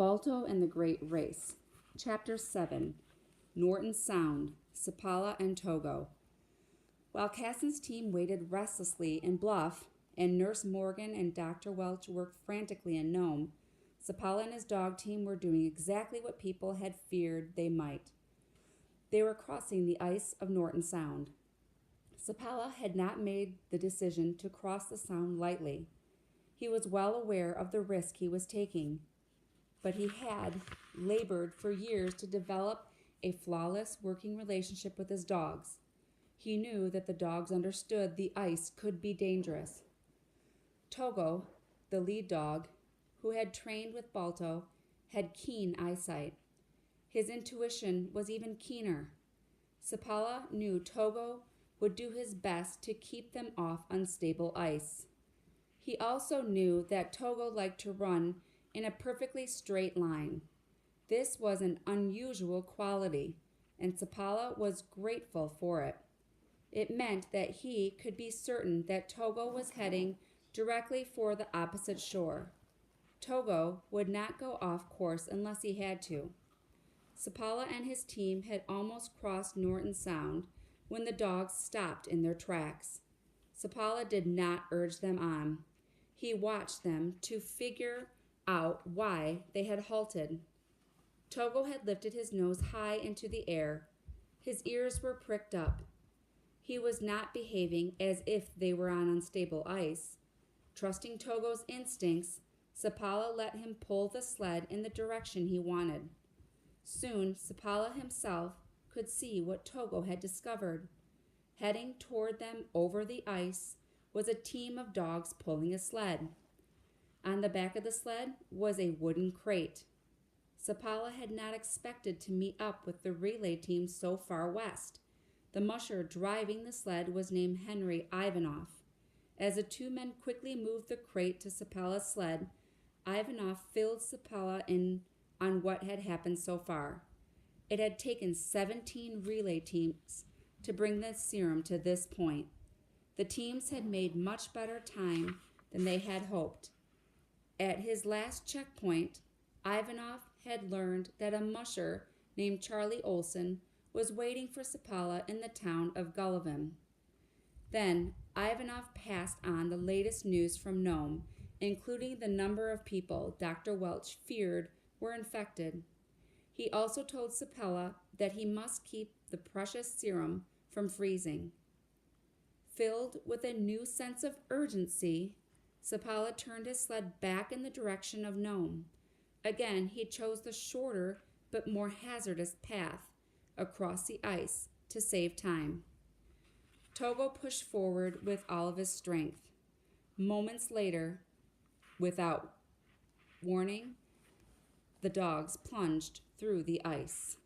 Balto and the Great Race. Chapter 7. Norton Sound, Sapala and Togo. While Cassin's team waited restlessly in Bluff, and Nurse Morgan and Dr. Welch worked frantically in Nome, Sapala and his dog team were doing exactly what people had feared they might. They were crossing the ice of Norton Sound. Sapala had not made the decision to cross the sound lightly. He was well aware of the risk he was taking, but he had labored for years to develop a flawless working relationship with his dogs. He knew that the dogs understood the ice could be dangerous. Togo, the lead dog, who had trained with Balto, had keen eyesight. His intuition was even keener. Sapala knew Togo would do his best to keep them off unstable ice. He also knew that Togo liked to run in a perfectly straight line. This was an unusual quality, and Sapala was grateful for it. It meant that he could be certain that Togo was heading directly for the opposite shore. Togo would not go off course unless he had to. Sapala and his team had almost crossed Norton Sound when the dogs stopped in their tracks. Sapala did not urge them on. He watched them to figure out why they had halted. Togo had lifted his nose high into the air. His ears were pricked up. He was not behaving as if they were on unstable ice. Trusting Togo's instincts, Sapala let him pull the sled in the direction he wanted. Soon, Sapala himself could see what Togo had discovered. Heading toward them over the ice was a team of dogs pulling a sled. On the back of the sled was a wooden crate. Sapala had not expected to meet up with the relay team so far west. The musher driving the sled was named Henry Ivanoff. As the two men quickly moved the crate to Sapala's sled, Ivanoff filled Sapala in on what had happened so far. It had taken 17 relay teams to bring the serum to this point. The teams had made much better time than they had hoped. At his last checkpoint, Ivanoff had learned that a musher named Charlie Olson was waiting for Sapala in the town of Gullivan. Then Ivanoff passed on the latest news from Nome, including the number of people Dr. Welch feared were infected. He also told Sapala that he must keep the precious serum from freezing. Filled with a new sense of urgency, Sapala turned his sled back in the direction of Nome. Again, he chose the shorter but more hazardous path across the ice to save time. Togo pushed forward with all of his strength. Moments later, without warning, the dogs plunged through the ice.